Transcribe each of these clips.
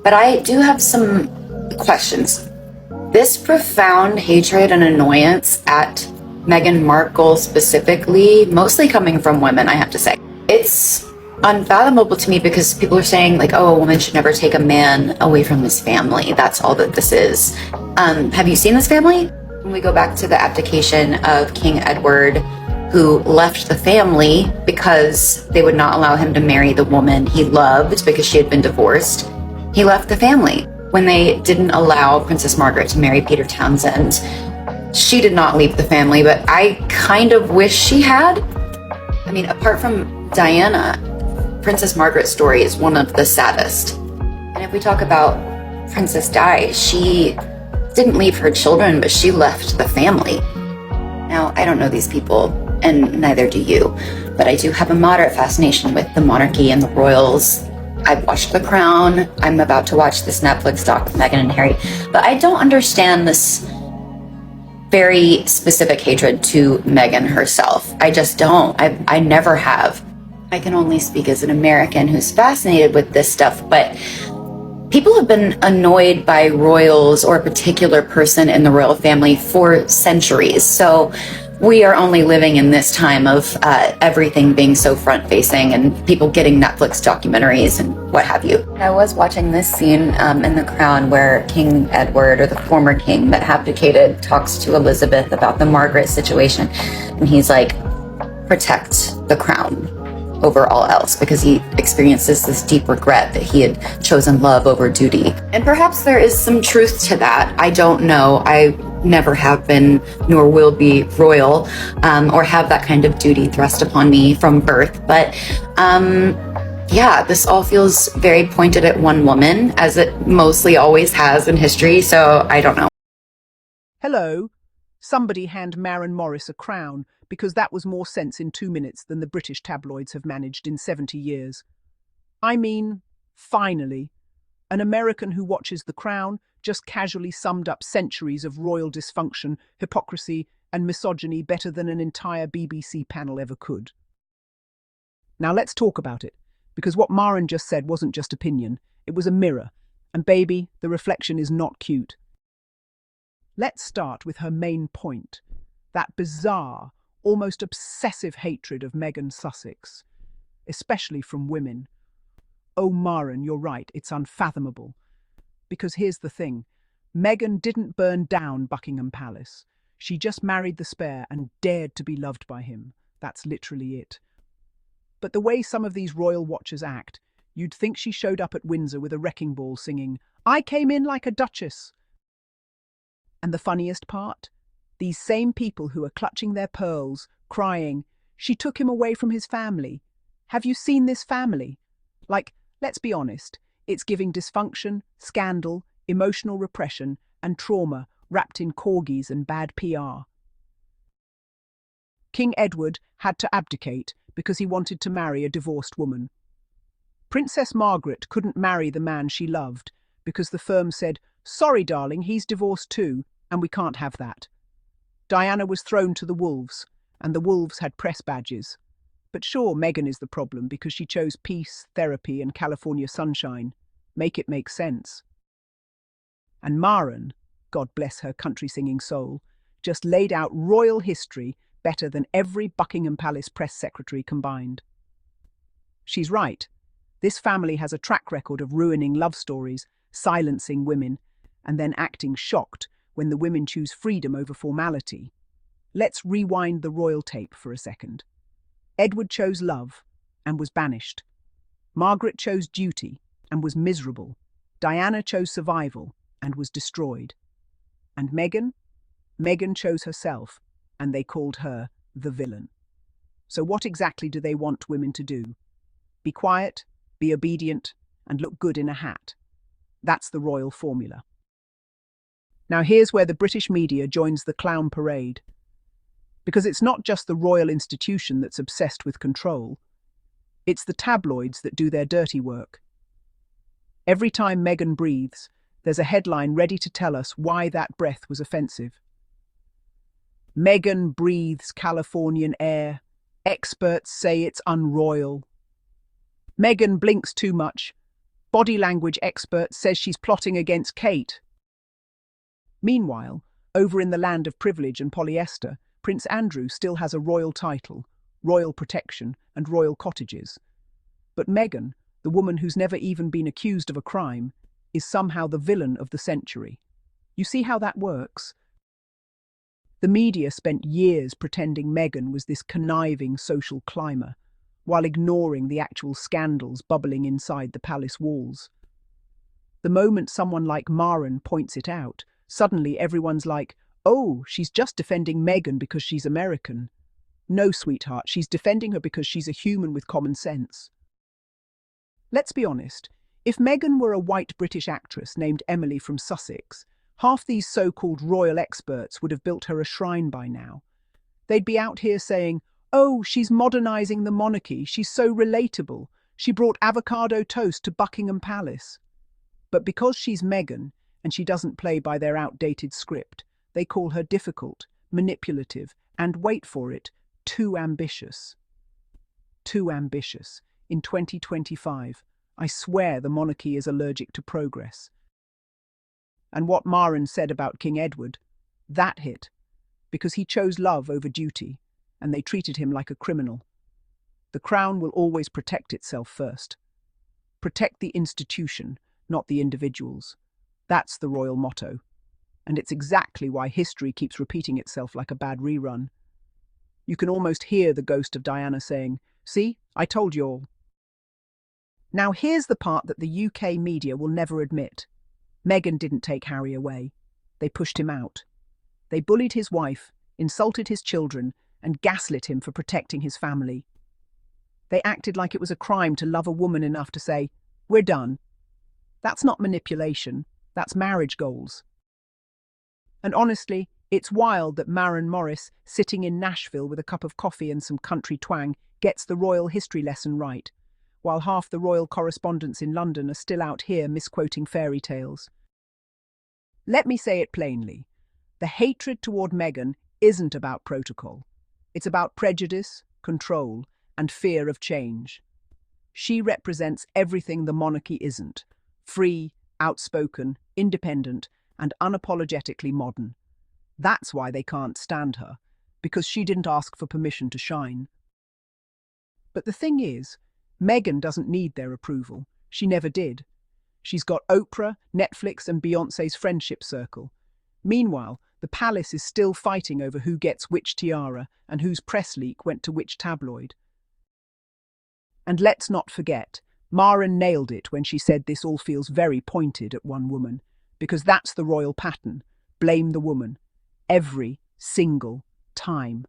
But I do have some questions. This profound hatred and annoyance at Meghan Markle specifically, mostly coming from women, I have to say. It's unfathomable to me because people are saying, like, oh, a woman should never take a man away from his family. That's all that this is. Have you seen this family? When we go back to the abdication of King Edward, who left the family because they would not allow him to marry the woman he loved because she had been divorced, he left the family. When they didn't allow Princess Margaret to marry Peter Townsend, she did not leave the family, but I kind of wish she had. I mean, apart from Diana, Princess Margaret's story is one of the saddest. And if we talk about Princess Di, she didn't leave her children, but she left the family. Now, I don't know these people, and neither do you, but I do have a moderate fascination with the monarchy and the royals. I've watched The Crown. I'm about to watch this Netflix doc with Meghan and Harry, but I don't understand this very specific hatred to Meghan herself. I just don't. I never have. I can only speak as an American who's fascinated with this stuff, but people have been annoyed by royals or a particular person in the royal family for centuries. So we are only living in this time of everything being so front-facing and people getting Netflix documentaries and what have you. I was watching this scene in The Crown where King Edward, or the former king that abdicated, talks to Elizabeth about the Margaret situation. And he's like, protect the crown over all else, because he experiences this deep regret that he had chosen love over duty. And perhaps there is some truth to that. I don't know. I never have been, nor will be royal, or have that kind of duty thrust upon me from birth. But yeah, this all feels very pointed at one woman, as it mostly always has in history. So I don't know. Hello. Somebody hand Maren Morris a crown, because that was more sense in 2 minutes than the British tabloids have managed in 70 years. I mean, finally, an American who watches The Crown just casually summed up centuries of royal dysfunction, hypocrisy, and misogyny better than an entire BBC panel ever could. Now let's talk about it, because what Maren just said wasn't just opinion, it was a mirror, and baby, the reflection is not cute. Let's start with her main point, that bizarre, almost obsessive hatred of Meghan Sussex, especially from women. Oh, Maren, you're right, it's unfathomable. Because here's the thing, Meghan didn't burn down Buckingham Palace. She just married the spare and dared to be loved by him. That's literally it. But the way some of these royal watchers act, you'd think she showed up at Windsor with a wrecking ball singing, "I came in like a duchess." And the funniest part? These same people who are clutching their pearls, crying, "She took him away from his family. Have you seen this family?" Like, let's be honest, it's giving dysfunction, scandal, emotional repression, and trauma wrapped in corgis and bad PR. King Edward had to abdicate because he wanted to marry a divorced woman. Princess Margaret couldn't marry the man she loved because the firm said, "Sorry, darling, he's divorced too, and we can't have that." Diana was thrown to the wolves, and the wolves had press badges. But sure, Meghan is the problem because she chose peace, therapy, and California sunshine. Make it make sense. And Maren, God bless her country-singing soul, just laid out royal history better than every Buckingham Palace press secretary combined. She's right. This family has a track record of ruining love stories, silencing women, and then acting shocked when the women choose freedom over formality. Let's rewind the royal tape for a second. Edward chose love and was banished. Margaret chose duty and was miserable. Diana chose survival and was destroyed. And Meghan? Meghan chose herself, and they called her the villain. So what exactly do they want women to do? Be quiet, be obedient, and look good in a hat. That's the royal formula. Now here's where the British media joins the clown parade. Because it's not just the royal institution that's obsessed with control. It's the tabloids that do their dirty work. Every time Meghan breathes, there's a headline ready to tell us why that breath was offensive. Meghan breathes Californian air. Experts say it's unroyal. Meghan blinks too much. body language expert says she's plotting against Kate. Meanwhile, over in the land of privilege and polyester, Prince Andrew still has a royal title, royal protection, and royal cottages. But Meghan, the woman who's never even been accused of a crime, is somehow the villain of the century. You see how that works? The media spent years pretending Meghan was this conniving social climber, while ignoring the actual scandals bubbling inside the palace walls. The moment someone like Maren points it out, suddenly everyone's like, "Oh, she's just defending Meghan because she's American." No, sweetheart, she's defending her because she's a human with common sense. Let's be honest, if Meghan were a white British actress named Emily from Sussex, half these so-called royal experts would have built her a shrine by now. They'd be out here saying, "Oh, she's modernizing the monarchy, she's so relatable. She brought avocado toast to Buckingham Palace." But because she's Meghan, and she doesn't play by their outdated script, they call her difficult, manipulative, and, wait for it, too ambitious. Too ambitious. In 2025, I swear the monarchy is allergic to progress. And what Maren said about King Edward, that hit, because he chose love over duty, and they treated him like a criminal. The crown will always protect itself first. Protect the institution, not the individuals. That's the royal motto. And it's exactly why history keeps repeating itself like a bad rerun. You can almost hear the ghost of Diana saying, "See, I told you all." Now here's the part that the UK media will never admit. Meghan didn't take Harry away. They pushed him out. They bullied his wife, insulted his children, and gaslit him for protecting his family. They acted like it was a crime to love a woman enough to say, "We're done." That's not manipulation, that's marriage goals. And honestly, it's wild that Maren Morris, sitting in Nashville with a cup of coffee and some country twang, gets the royal history lesson right, while half the royal correspondents in London are still out here misquoting fairy tales. Let me say it plainly. The hatred toward Meghan isn't about protocol. It's about prejudice, control, and fear of change. She represents everything the monarchy isn't: free, outspoken, independent, and unapologetically modern. That's why they can't stand her, because she didn't ask for permission to shine. But the thing is, Meghan doesn't need their approval. She never did. She's got Oprah, Netflix, and Beyoncé's friendship circle. Meanwhile, the palace is still fighting over who gets which tiara and whose press leak went to which tabloid. And let's not forget, Maren nailed it when she said this all feels very pointed at one woman, because that's the royal pattern: blame the woman. Every single time.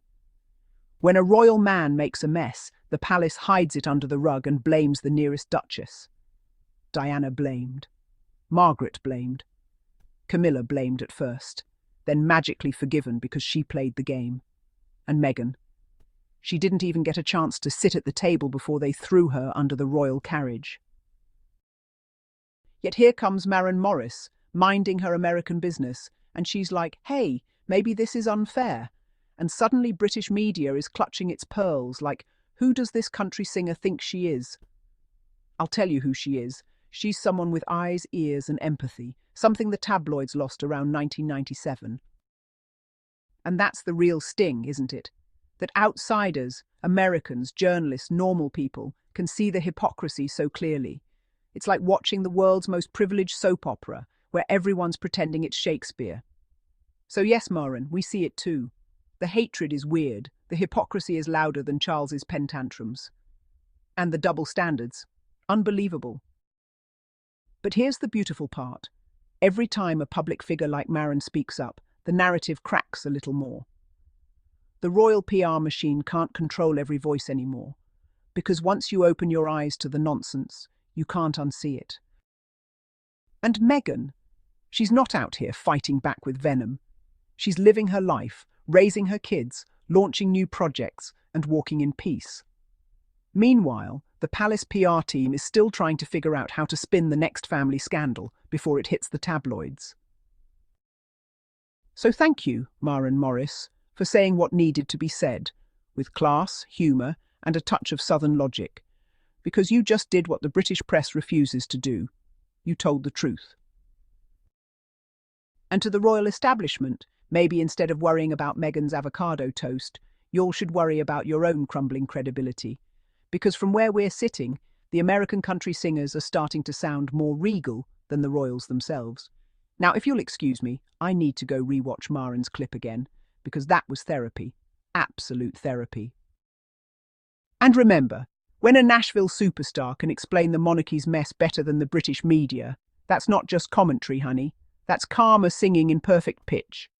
When a royal man makes a mess, the palace hides it under the rug and blames the nearest duchess. Diana blamed. Margaret blamed. Camilla blamed at first, then magically forgiven because she played the game. And Meghan. She didn't even get a chance to sit at the table before they threw her under the royal carriage. Yet here comes Maren Morris, minding her American business, and she's like, "Hey, maybe this is unfair." And suddenly British media is clutching its pearls like, who does this country singer think she is? I'll tell you who she is. She's someone with eyes, ears, and empathy, something the tabloids lost around 1997. And that's the real sting, isn't it? That outsiders, Americans, journalists, normal people, can see the hypocrisy so clearly. It's like watching the world's most privileged soap opera, where everyone's pretending it's Shakespeare. So yes, Maren, we see it too. The hatred is weird, the hypocrisy is louder than Charles's pen tantrums. And the double standards, unbelievable. But here's the beautiful part. Every time a public figure like Maren speaks up, the narrative cracks a little more. The royal PR machine can't control every voice anymore, because once you open your eyes to the nonsense, you can't unsee it. And Meghan, she's not out here fighting back with venom. She's living her life, raising her kids, launching new projects, and walking in peace. Meanwhile, the palace PR team is still trying to figure out how to spin the next family scandal before it hits the tabloids. So thank you, Maren Morris, for saying what needed to be said, with class, humour, and a touch of southern logic, because you just did what the British press refuses to do. you told the truth. And to the royal establishment, maybe instead of worrying about Meghan's avocado toast, you all should worry about your own crumbling credibility. Because from where we're sitting, the American country singers are starting to sound more regal than the royals themselves. Now, if you'll excuse me, I need to go rewatch Maren's clip again, because that was therapy. Absolute therapy. And remember, when a Nashville superstar can explain the monarchy's mess better than the British media, that's not just commentary, honey. That's Karma singing in perfect pitch.